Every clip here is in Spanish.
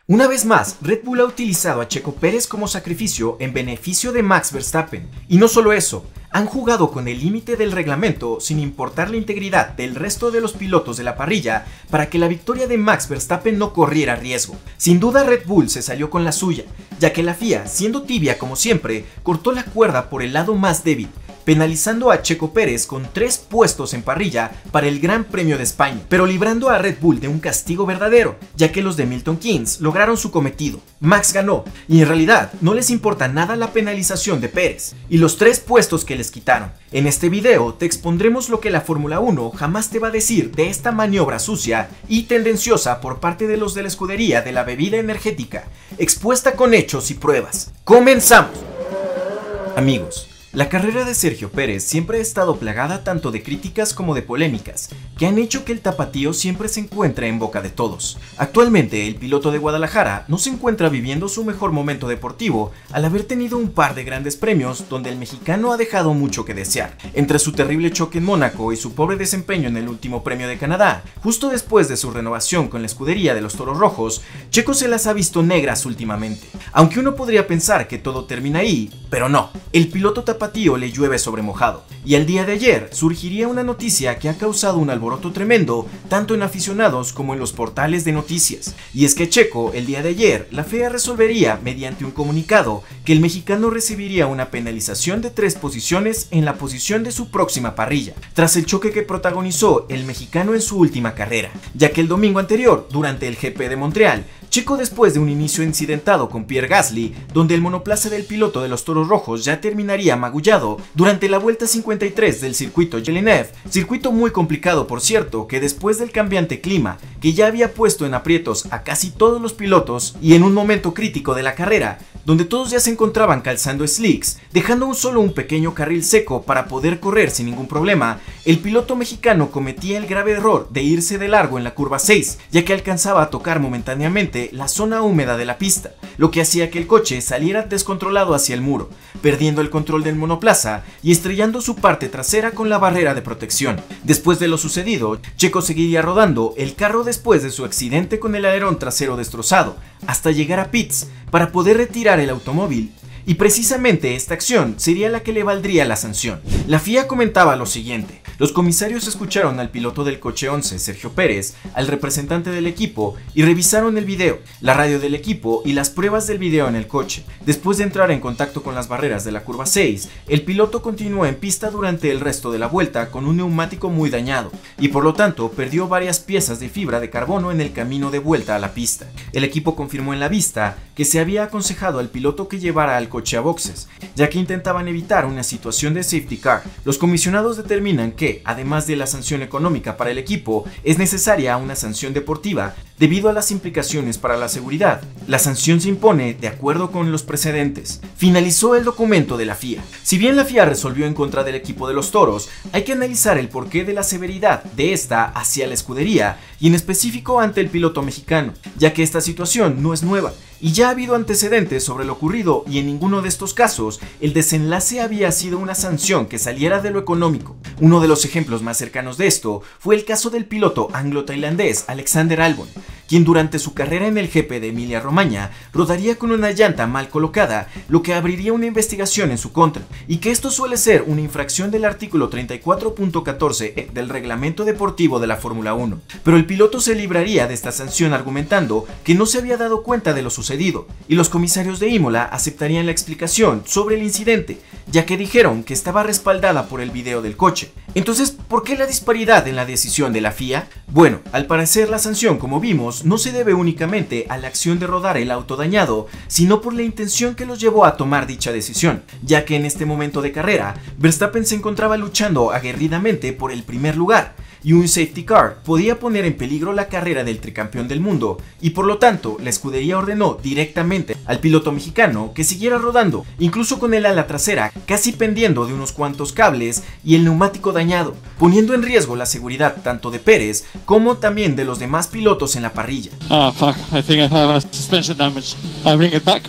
Una vez más, Red Bull ha utilizado a Checo Pérez como sacrificio en beneficio de Max Verstappen. Y no solo eso, han jugado con el límite del reglamento sin importar la integridad del resto de los pilotos de la parrilla para que la victoria de Max Verstappen no corriera riesgo. Sin duda Red Bull se salió con la suya, ya que la FIA, siendo tibia como siempre, cortó la cuerda por el lado más débil, penalizando a Checo Pérez con 3 puestos en parrilla para el Gran Premio de España, pero librando a Red Bull de un castigo verdadero, ya que los de Milton Keynes lograron su cometido. Max ganó, y en realidad no les importa nada la penalización de Pérez, y los 3 puestos que les quitaron. En este video te expondremos lo que la Fórmula 1 jamás te va a decir de esta maniobra sucia y tendenciosa por parte de los de la escudería de la bebida energética, expuesta con hechos y pruebas. ¡Comenzamos! Amigos, la carrera de Sergio Pérez siempre ha estado plagada tanto de críticas como de polémicas, que han hecho que el tapatío siempre se encuentre en boca de todos. Actualmente, el piloto de Guadalajara no se encuentra viviendo su mejor momento deportivo al haber tenido un par de grandes premios donde el mexicano ha dejado mucho que desear. Entre su terrible choque en Mónaco y su pobre desempeño en el último premio de Canadá, justo después de su renovación con la escudería de los Toros Rojos, Checo se las ha visto negras últimamente. Aunque uno podría pensar que todo termina ahí, pero no. El piloto tapatío le llueve sobre mojado, y el día de ayer surgiría una noticia que ha causado un alboroto tremendo tanto en aficionados como en los portales de noticias. Y es que Checo, el día de ayer, la FIA resolvería mediante un comunicado que el mexicano recibiría una penalización de 3 posiciones en la posición de su próxima parrilla, tras el choque que protagonizó el mexicano en su última carrera, ya que el domingo anterior, durante el GP de Montreal, Checo, después de un inicio incidentado con Pierre Gasly, donde el monoplaza del piloto de los Toros Rojos ya terminaría magullado durante la vuelta 53 del circuito Villeneuve, circuito muy complicado por cierto, que después del cambiante clima, que ya había puesto en aprietos a casi todos los pilotos, y en un momento crítico de la carrera, donde todos ya se encontraban calzando slicks, dejando solo un pequeño carril seco para poder correr sin ningún problema, el piloto mexicano cometía el grave error de irse de largo en la curva 6, ya que alcanzaba a tocar momentáneamente la zona húmeda de la pista, lo que hacía que el coche saliera descontrolado hacia el muro, perdiendo el control del monoplaza y estrellando su parte trasera con la barrera de protección. Después de lo sucedido, Checo seguiría rodando el carro después de su accidente con el alerón trasero destrozado, hasta llegar a pits para poder retirar el automóvil. Y precisamente esta acción sería la que le valdría la sanción. La FIA comentaba lo siguiente: los comisarios escucharon al piloto del coche 11, Sergio Pérez, al representante del equipo y revisaron el video, la radio del equipo y las pruebas del video en el coche. Después de entrar en contacto con las barreras de la curva 6, el piloto continuó en pista durante el resto de la vuelta con un neumático muy dañado y por lo tanto perdió varias piezas de fibra de carbono en el camino de vuelta a la pista. El equipo confirmó en la vista que se había aconsejado al piloto que llevara al coche a boxes, ya que intentaban evitar una situación de safety car. Los comisionados determinan que, además de la sanción económica para el equipo, es necesaria una sanción deportiva debido a las implicaciones para la seguridad. La sanción se impone de acuerdo con los precedentes. Finalizó el documento de la FIA. Si bien la FIA resolvió en contra del equipo de los Toros, hay que analizar el porqué de la severidad de esta hacia la escudería y en específico ante el piloto mexicano, ya que esta situación no es nueva y ya ha habido antecedentes sobre lo ocurrido, y en ninguno de estos casos el desenlace había sido una sanción que saliera de lo económico. Uno de los ejemplos más cercanos de esto fue el caso del piloto anglo-tailandés Alexander Albon, quien durante su carrera en el GP de Emilia-Romagna rodaría con una llanta mal colocada, lo que abriría una investigación en su contra, y que esto suele ser una infracción del artículo 34.14 del reglamento deportivo de la Fórmula 1. Pero el piloto se libraría de esta sanción argumentando que no se había dado cuenta de lo sucedido, y los comisarios de Imola aceptarían la explicación sobre el incidente, ya que dijeron que estaba respaldada por el video del coche. Entonces, ¿por qué la disparidad en la decisión de la FIA? Bueno, al parecer la sanción, como vimos, no se debe únicamente a la acción de rodar el auto dañado, sino por la intención que los llevó a tomar dicha decisión, ya que en este momento de carrera, Verstappen se encontraba luchando aguerridamente por el primer lugar, y un safety car podía poner en peligro la carrera del tricampeón del mundo, y por lo tanto la escudería ordenó directamente al piloto mexicano que siguiera rodando, incluso con el ala trasera casi pendiendo de unos cuantos cables y el neumático dañado, poniendo en riesgo la seguridad tanto de Pérez como también de los demás pilotos en la parrilla. Oh fuck, I think I have a suspension damage. Bring it back.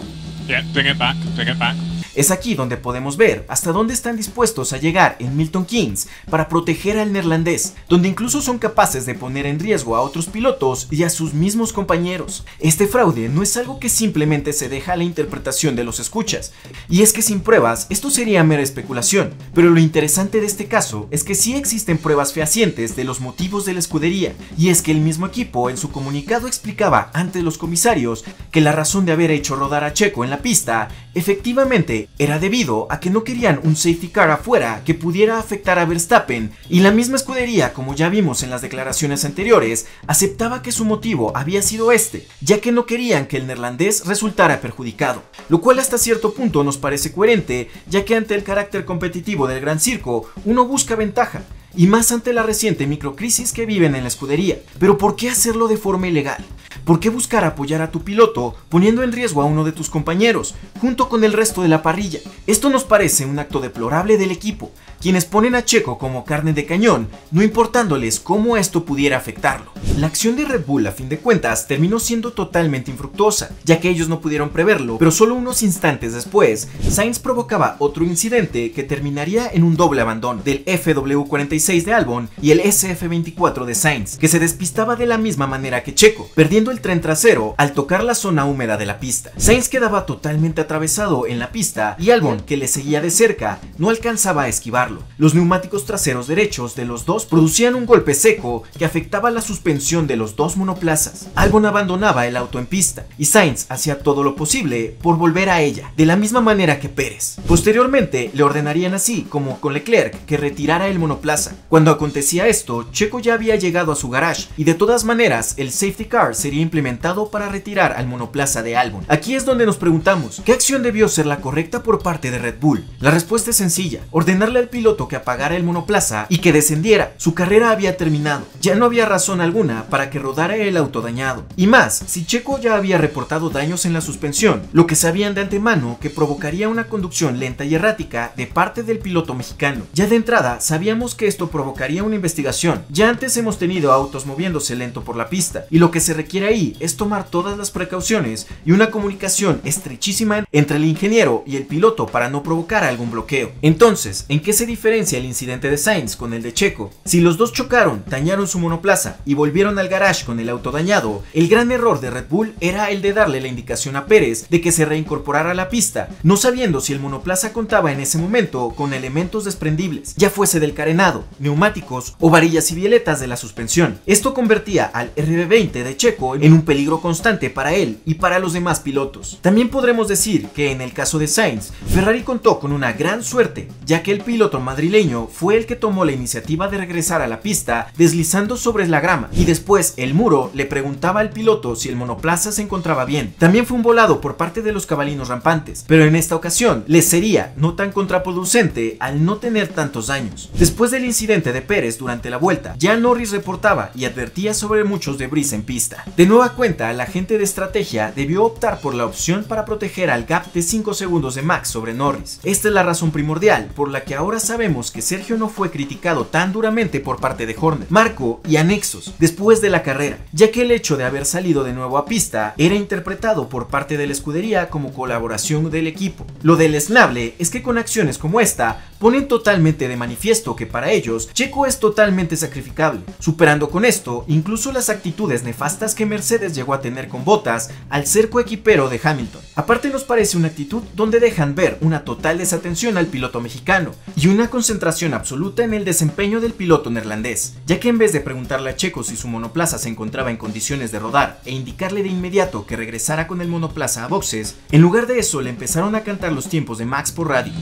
Yeah, bring it back, bring it back. Es aquí donde podemos ver hasta dónde están dispuestos a llegar en Milton Keynes para proteger al neerlandés, donde incluso son capaces de poner en riesgo a otros pilotos y a sus mismos compañeros. Este fraude no es algo que simplemente se deja a la interpretación de los escuchas, y es que sin pruebas esto sería mera especulación, pero lo interesante de este caso es que sí existen pruebas fehacientes de los motivos de la escudería, y es que el mismo equipo en su comunicado explicaba ante los comisarios que la razón de haber hecho rodar a Checo en la pista efectivamente era debido a que no querían un safety car afuera que pudiera afectar a Verstappen, y la misma escudería, como ya vimos en las declaraciones anteriores, aceptaba que su motivo había sido este, ya que no querían que el neerlandés resultara perjudicado, lo cual hasta cierto punto nos parece coherente, ya que ante el carácter competitivo del Gran Circo uno busca ventaja, y más ante la reciente microcrisis que viven en la escudería. Pero ¿por qué hacerlo de forma ilegal? ¿Por qué buscar apoyar a tu piloto poniendo en riesgo a uno de tus compañeros, junto con el resto de la parrilla? Esto nos parece un acto deplorable del equipo, quienes ponen a Checo como carne de cañón, no importándoles cómo esto pudiera afectarlo. La acción de Red Bull a fin de cuentas terminó siendo totalmente infructuosa, ya que ellos no pudieron preverlo, pero solo unos instantes después, Sainz provocaba otro incidente que terminaría en un doble abandono del FW46 de Albon y el SF24 de Sainz, que se despistaba de la misma manera que Checo, perdiendo el tren trasero al tocar la zona húmeda de la pista. Sainz quedaba totalmente atravesado en la pista y Albon, que le seguía de cerca, no alcanzaba a esquivarlo. Los neumáticos traseros derechos de los dos producían un golpe seco que afectaba la suspensión de los dos monoplazas. Albon abandonaba el auto en pista y Sainz hacía todo lo posible por volver a ella, de la misma manera que Pérez. Posteriormente le ordenarían, así como con Leclerc, que retirara el monoplaza. Cuando acontecía esto, Checo ya había llegado a su garage y de todas maneras el safety car sería implementado para retirar al monoplaza de Albon. Aquí es donde nos preguntamos, ¿qué acción debió ser la correcta por parte de Red Bull? La respuesta es sencilla: ordenarle al piloto que apagara el monoplaza y que descendiera. Su carrera había terminado, ya no había razón alguna para que rodara el auto dañado, y más si Checo ya había reportado daños en la suspensión, lo que sabían de antemano que provocaría una conducción lenta y errática de parte del piloto mexicano. Ya de entrada sabíamos que esto provocaría una investigación, ya antes hemos tenido autos moviéndose lento por la pista, y lo que se requiere ahí es tomar todas las precauciones y una comunicación estrechísima entre el ingeniero y el piloto para no provocar algún bloqueo. Entonces, ¿en qué se diferencia el incidente de Sainz con el de Checo? Si los dos chocaron, dañaron su monoplaza y volvieron al garage con el auto dañado, el gran error de Red Bull era el de darle la indicación a Pérez de que se reincorporara a la pista, no sabiendo si el monoplaza contaba en ese momento con elementos desprendibles, ya fuese del carenado, neumáticos o varillas y bieletas de la suspensión. Esto convertía al RB20 de Checo en un peligro constante para él y para los demás pilotos. También podremos decir que en el caso de Sainz, Ferrari contó con una gran suerte, ya que el piloto madrileño fue el que tomó la iniciativa de regresar a la pista deslizando sobre la grama, y después el muro le preguntaba al piloto si el monoplaza se encontraba bien. También fue un volado por parte de los cabalinos rampantes, pero en esta ocasión les sería no tan contraproducente al no tener tantos daños. Después del incidente de Pérez durante la vuelta, ya Norris reportaba y advertía sobre muchos debris en pista. De nueva cuenta, la gente de estrategia debió optar por la opción para proteger al gap de 5 segundos de Max sobre Norris. Esta es la razón primordial por la que ahora sabemos que Sergio no fue criticado tan duramente por parte de Horner, Marco y anexos después de la carrera, ya que el hecho de haber salido de nuevo a pista era interpretado por parte de la escudería como colaboración del equipo. Lo deleznable es que con acciones como esta ponen totalmente de manifiesto que para ellos Checo es totalmente sacrificable, superando con esto incluso las actitudes nefastas que Mercedes llegó a tener con Bottas al ser coequipero de Hamilton. Aparte, nos parece una actitud donde dejan ver una total desatención al piloto mexicano y una concentración absoluta en el desempeño del piloto neerlandés, ya que en vez de preguntarle a Checo si su monoplaza se encontraba en condiciones de rodar e indicarle de inmediato que regresara con el monoplaza a boxes, en lugar de eso le empezaron a cantar los tiempos de Max por radio.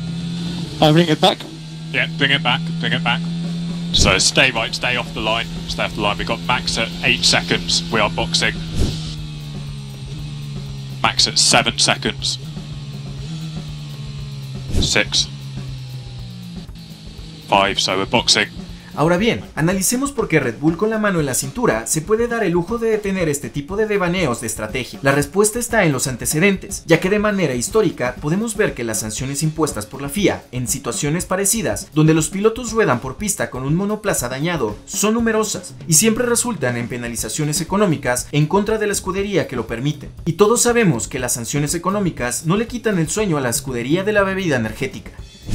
Bring it back. Yeah, bring it back, bring it back. So stay right, stay off the line, stay off the line. We've got Max at 8 seconds, we are boxing. Max at 7 seconds. 6. 5, so we're boxing. Ahora bien, analicemos por qué Red Bull con la mano en la cintura se puede dar el lujo de detener este tipo de devaneos de estrategia. La respuesta está en los antecedentes, ya que de manera histórica podemos ver que las sanciones impuestas por la FIA en situaciones parecidas, donde los pilotos ruedan por pista con un monoplaza dañado, son numerosas y siempre resultan en penalizaciones económicas en contra de la escudería que lo permiten. Y todos sabemos que las sanciones económicas no le quitan el sueño a la escudería de la bebida energética.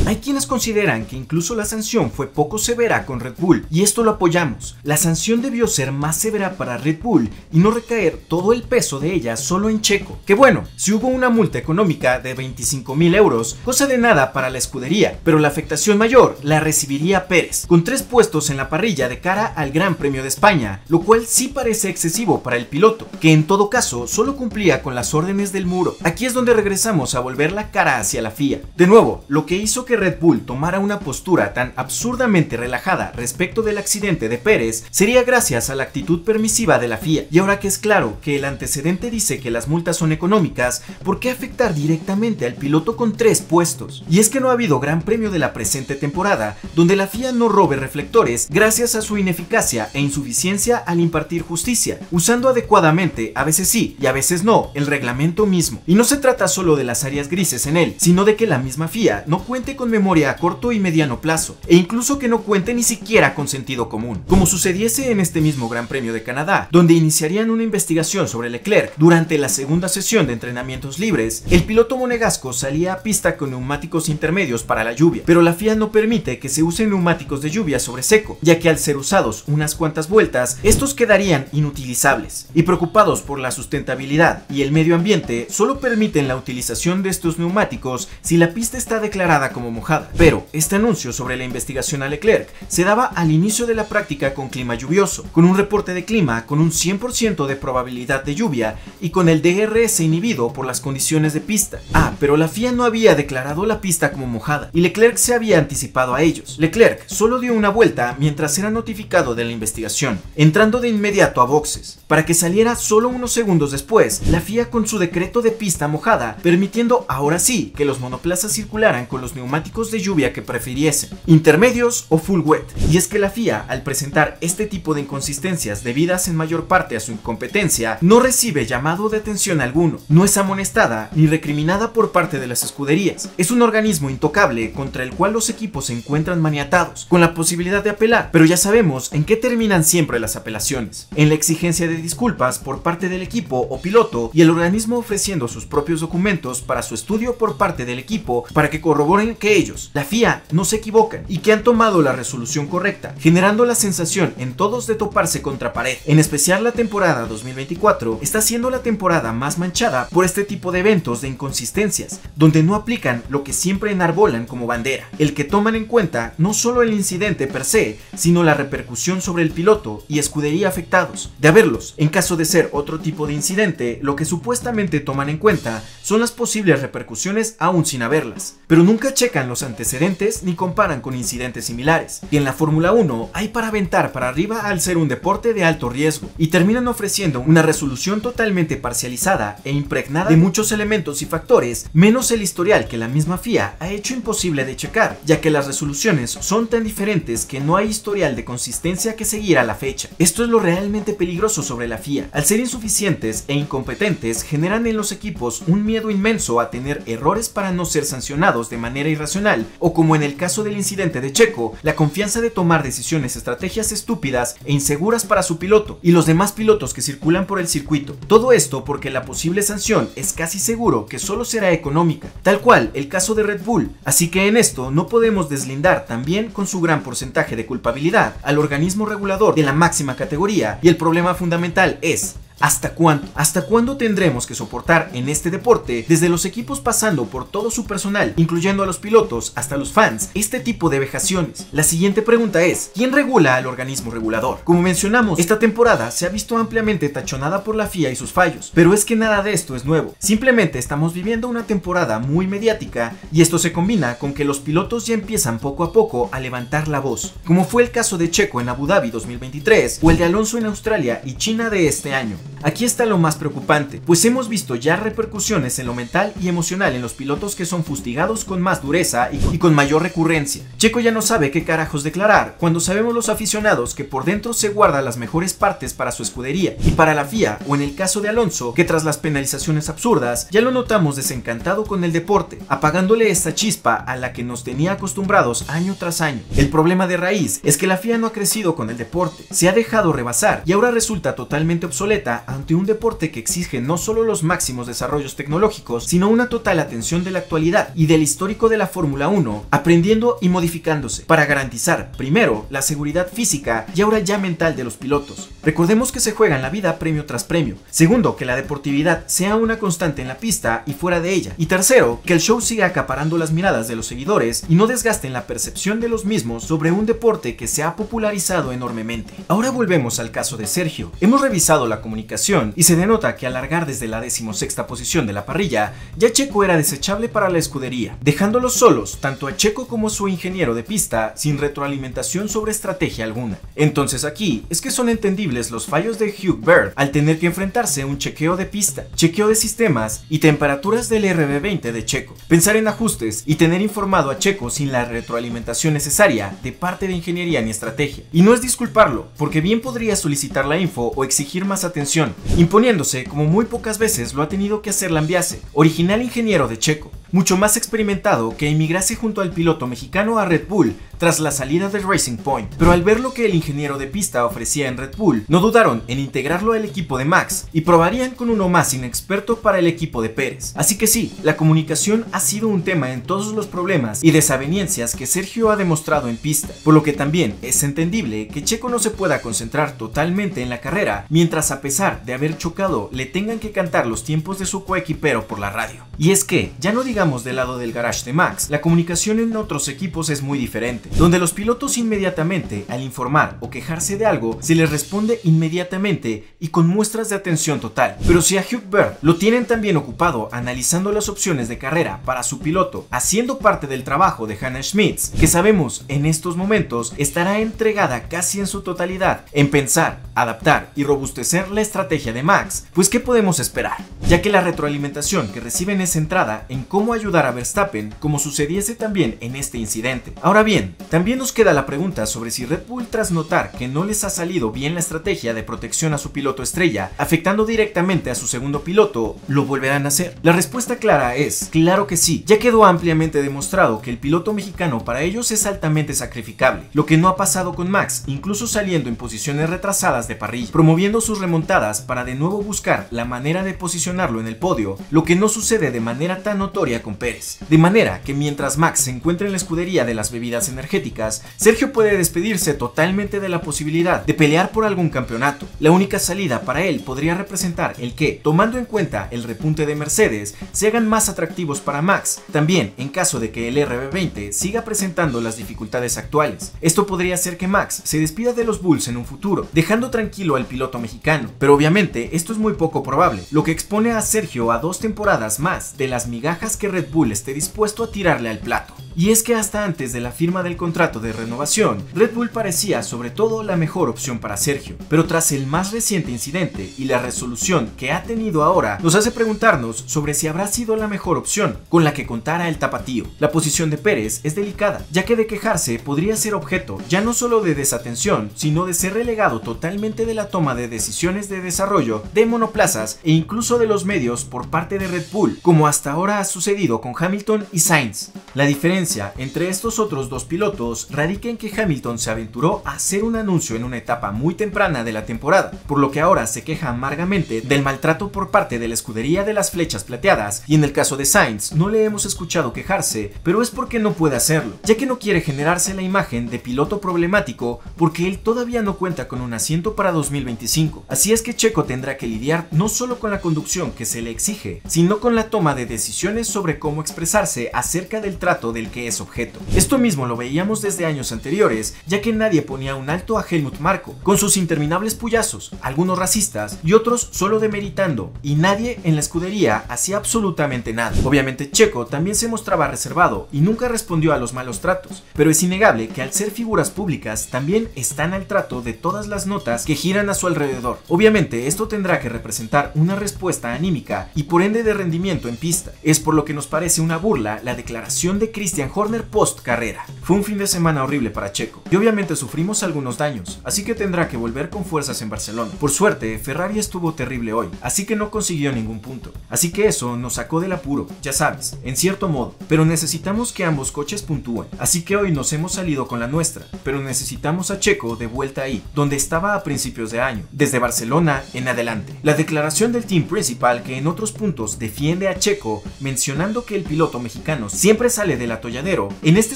Hay quienes consideran que incluso la sanción fue poco severa con Red Bull, y esto lo apoyamos. La sanción debió ser más severa para Red Bull y no recaer todo el peso de ella solo en Checo. Que bueno, si hubo una multa económica de 25.000 euros, cosa de nada para la escudería, pero la afectación mayor la recibiría Pérez, con 3 puestos en la parrilla de cara al Gran Premio de España, lo cual sí parece excesivo para el piloto, que en todo caso solo cumplía con las órdenes del muro. Aquí es donde regresamos a volver la cara hacia la FIA. De nuevo, lo que hizo que Red Bull tomara una postura tan absurdamente relajada respecto del accidente de Pérez sería gracias a la actitud permisiva de la FIA. Y ahora que es claro que el antecedente dice que las multas son económicas, ¿por qué afectar directamente al piloto con 3 puestos? Y es que no ha habido gran premio de la presente temporada donde la FIA no robe reflectores gracias a su ineficacia e insuficiencia al impartir justicia, usando adecuadamente, a veces sí y a veces no, el reglamento mismo. Y no se trata solo de las áreas grises en él, sino de que la misma FIA no cuente con memoria a corto y mediano plazo, e incluso que no cuente ni siquiera con sentido común, como sucediese en este mismo Gran Premio de Canadá, donde iniciarían una investigación sobre Leclerc. Durante la segunda sesión de entrenamientos libres, el piloto monegasco salía a pista con neumáticos intermedios para la lluvia, pero la FIA no permite que se usen neumáticos de lluvia sobre seco, ya que al ser usados unas cuantas vueltas, estos quedarían inutilizables, y preocupados por la sustentabilidad y el medio ambiente, solo permiten la utilización de estos neumáticos si la pista está declarada como mojada. Pero este anuncio sobre la investigación a Leclerc se daba al inicio de la práctica con clima lluvioso, con un reporte de clima con un 100% de probabilidad de lluvia y con el DRS inhibido por las condiciones de pista. Pero la FIA no había declarado la pista como mojada y Leclerc se había anticipado a ellos. Leclerc solo dio una vuelta mientras era notificado de la investigación, entrando de inmediato a boxes, para que saliera solo unos segundos después la FIA con su decreto de pista mojada, permitiendo ahora sí que los monoplazas circularan con los neumáticos de lluvia que prefiriesen, intermedios o full wet. Y es que la FIA, al presentar este tipo de inconsistencias debidas en mayor parte a su incompetencia, no recibe llamado de atención alguno, no es amonestada ni recriminada por parte de las escuderías. Es un organismo intocable contra el cual los equipos se encuentran maniatados, con la posibilidad de apelar, pero ya sabemos en qué terminan siempre las apelaciones: en la exigencia de disculpas por parte del equipo o piloto, y el organismo ofreciendo sus propios documentos para su estudio por parte del equipo para que corroboren que ellos, la FIA, no se equivocan y que han tomado la resolución correcta, generando la sensación en todos de toparse contra pared. En especial la temporada 2024 está siendo la temporada más manchada por este tipo de eventos de inconsistencias, donde no aplican lo que siempre enarbolan como bandera, el que toman en cuenta no solo el incidente per se, sino la repercusión sobre el piloto y escudería afectados. De haberlos, en caso de ser otro tipo de incidente, lo que supuestamente toman en cuenta son las posibles repercusiones aún sin haberlas, pero nunca checan los antecedentes ni comparan con incidentes similares. Y en la Fórmula 1 hay para aventar para arriba al ser un deporte de alto riesgo, y terminan ofreciendo una resolución totalmente parcializada e impregnada de muchos elementos y factores, menos el historial que la misma FIA ha hecho imposible de checar, ya que las resoluciones son tan diferentes que no hay historial de consistencia que seguir a la fecha. Esto es lo realmente peligroso sobre la FIA. Al ser insuficientes e incompetentes, generan en los equipos un miedo inmenso a tener errores para no ser sancionados de manera irracional, o como en el caso del incidente de Checo, la confianza de tomar decisiones, estrategias estúpidas e inseguras para su piloto y los demás pilotos que circulan por el circuito. Todo esto porque la posible sanción es casi seguro que solo será económica, tal cual el caso de Red Bull. Así que en esto no podemos deslindar también con su gran porcentaje de culpabilidad al organismo regulador de la máxima categoría, y el problema fundamental es: ¿hasta cuándo? ¿Hasta cuándo tendremos que soportar en este deporte, desde los equipos pasando por todo su personal, incluyendo a los pilotos hasta los fans, este tipo de vejaciones? La siguiente pregunta es: ¿quién regula al organismo regulador? Como mencionamos, esta temporada se ha visto ampliamente tachonada por la FIA y sus fallos, pero es que nada de esto es nuevo. Simplemente estamos viviendo una temporada muy mediática, y esto se combina con que los pilotos ya empiezan poco a poco a levantar la voz, como fue el caso de Checo en Abu Dhabi 2023 o el de Alonso en Australia y China de este año. Aquí está lo más preocupante, pues hemos visto ya repercusiones en lo mental y emocional en los pilotos que son fustigados con más dureza y con mayor recurrencia. Checo ya no sabe qué carajos declarar, cuando sabemos los aficionados que por dentro se guarda las mejores partes para su escudería, y para la FIA, o en el caso de Alonso, que tras las penalizaciones absurdas, ya lo notamos desencantado con el deporte, apagándole esta chispa a la que nos tenía acostumbrados año tras año. El problema de raíz es que la FIA no ha crecido con el deporte, se ha dejado rebasar y ahora resulta totalmente obsoleta ante un deporte que exige no solo los máximos desarrollos tecnológicos, sino una total atención de la actualidad y del histórico de la Fórmula 1, aprendiendo y modificándose para garantizar, primero, la seguridad física y ahora ya mental de los pilotos. Recordemos que se juega en la vida premio tras premio. Segundo, que la deportividad sea una constante en la pista y fuera de ella. Y tercero, que el show siga acaparando las miradas de los seguidores y no desgasten la percepción de los mismos sobre un deporte que se ha popularizado enormemente. Ahora volvemos al caso de Sergio. Hemos revisado la comunicación y se denota que al largar desde la 16ª posición de la parrilla, ya Checo era desechable para la escudería, dejándolos solos tanto a Checo como su ingeniero de pista sin retroalimentación sobre estrategia alguna. Entonces aquí es que son entendibles los fallos de Hugh Bird al tener que enfrentarse a un chequeo de pista, chequeo de sistemas y temperaturas del RB20 de Checo, pensar en ajustes y tener informado a Checo sin la retroalimentación necesaria de parte de ingeniería ni estrategia. Y no es disculparlo, porque bien podría solicitar la info o exigir más atención, imponiéndose como muy pocas veces lo ha tenido que hacer Lambiase, original ingeniero de Checo, mucho más experimentado que emigrase junto al piloto mexicano a Red Bull tras la salida de Racing Point, pero al ver lo que el ingeniero de pista ofrecía en Red Bull, no dudaron en integrarlo al equipo de Max y probarían con uno más inexperto para el equipo de Pérez. Así que sí, la comunicación ha sido un tema en todos los problemas y desavenencias que Sergio ha demostrado en pista, por lo que también es entendible que Checo no se pueda concentrar totalmente en la carrera, mientras a pesar de haber chocado le tengan que cantar los tiempos de su coequipero por la radio. Y es que, ya no digamos del lado del garage de Max, la comunicación en otros equipos es muy diferente, donde los pilotos inmediatamente, al informar o quejarse de algo, se les responde inmediatamente y con muestras de atención total. Pero si a Hugh Bird lo tienen también ocupado analizando las opciones de carrera para su piloto, haciendo parte del trabajo de Hannah Schmitz, que sabemos en estos momentos estará entregada casi en su totalidad en pensar, adaptar y robustecer la estrategia de Max, pues ¿qué podemos esperar? Ya que la retroalimentación que reciben es centrada en cómo ayudar a Verstappen, como sucediese también en este incidente. Ahora bien, también nos queda la pregunta sobre si Red Bull, tras notar que no les ha salido bien la estrategia de protección a su piloto estrella, afectando directamente a su segundo piloto, ¿lo volverán a hacer? La respuesta clara es, claro que sí. Ya quedó ampliamente demostrado que el piloto mexicano para ellos es altamente sacrificable, lo que no ha pasado con Max, incluso saliendo en posiciones retrasadas de parrilla, promoviendo sus remontadas para de nuevo buscar la manera de posicionarlo en el podio, lo que no sucede de manera tan notoria con Pérez. De manera que mientras Max se encuentra en la escudería de las bebidas energéticas, Sergio puede despedirse totalmente de la posibilidad de pelear por algún campeonato. La única salida para él podría representar el que, tomando en cuenta el repunte de Mercedes, se hagan más atractivos para Max, también en caso de que el RB20 siga presentando las dificultades actuales. Esto podría hacer que Max se despida de los Bulls en un futuro, dejando tranquilo al piloto mexicano, pero obviamente esto es muy poco probable, lo que expone a Sergio a 2 temporadas más de las migajas que Red Bull esté dispuesto a tirarle al plato. Y es que hasta antes de la firma del contrato de renovación, Red Bull parecía sobre todo la mejor opción para Sergio, pero tras el más reciente incidente y la resolución que ha tenido ahora, nos hace preguntarnos sobre si habrá sido la mejor opción con la que contara el tapatío. La posición de Pérez es delicada, ya que de quejarse podría ser objeto ya no solo de desatención, sino de ser relegado totalmente de la toma de decisiones de desarrollo de monoplazas e incluso de los medios por parte de Red Bull, como hasta ahora ha sucedido con Hamilton y Sainz. La diferencia entre estos otros dos pilotos radica en que Hamilton se aventuró a hacer un anuncio en una etapa muy temprana de la temporada, por lo que ahora se queja amargamente del maltrato por parte de la escudería de las flechas plateadas, y en el caso de Sainz no le hemos escuchado quejarse, pero es porque no puede hacerlo, ya que no quiere generarse la imagen de piloto problemático porque él todavía no cuenta con un asiento para 2025. Así es que Checo tendrá que lidiar no solo con la conducción que se le exige, sino con la toma de decisiones sobre cómo expresarse acerca del trato del que es objeto. Esto mismo lo veíamos desde años anteriores, ya que nadie ponía un alto a Helmut Marko, con sus interminables puyazos, algunos racistas y otros solo demeritando, y nadie en la escudería hacía absolutamente nada. Obviamente Checo también se mostraba reservado y nunca respondió a los malos tratos, pero es innegable que al ser figuras públicas también están al trato de todas las notas que giran a su alrededor. Obviamente esto tendrá que representar una respuesta anímica y por ende de rendimiento en pista. Es por lo que nos parece una burla la declaración de Christian Horner post carrera. Fue un fin de semana horrible para Checo y obviamente sufrimos algunos daños, así que tendrá que volver con fuerzas en Barcelona. Por suerte, Ferrari estuvo terrible hoy, así que no consiguió ningún punto. Así que eso nos sacó del apuro, ya sabes, en cierto modo. Pero necesitamos que ambos coches puntúen, así que hoy nos hemos salido con la nuestra, pero necesitamos a Checo de vuelta ahí, donde estaba a principios de año, desde Barcelona en adelante. La declaración del team principal, que en otros puntos defiende a Checo, mencionando que el piloto mexicano siempre sale del atolladero, en este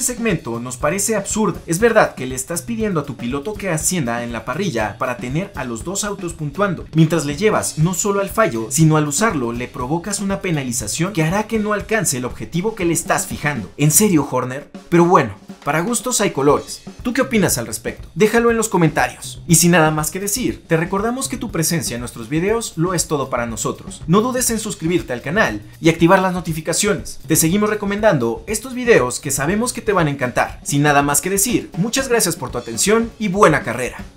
segmento nos parece absurda. Es verdad que le estás pidiendo a tu piloto que ascienda en la parrilla para tener a los dos autos puntuando, mientras le llevas no solo al fallo, sino al usarlo le provocas una penalización que hará que no alcance el objetivo que le estás fijando. ¿En serio, Horner? Pero bueno, para gustos hay colores. ¿Tú qué opinas al respecto? Déjalo en los comentarios. Y sin nada más que decir, te recordamos que tu presencia en nuestros videos lo es todo para nosotros. No dudes en suscribirte al canal y activar las notificaciones. Te seguimos recomendando estos videos que sabemos que te van a encantar. Sin nada más que decir, muchas gracias por tu atención y buena carrera.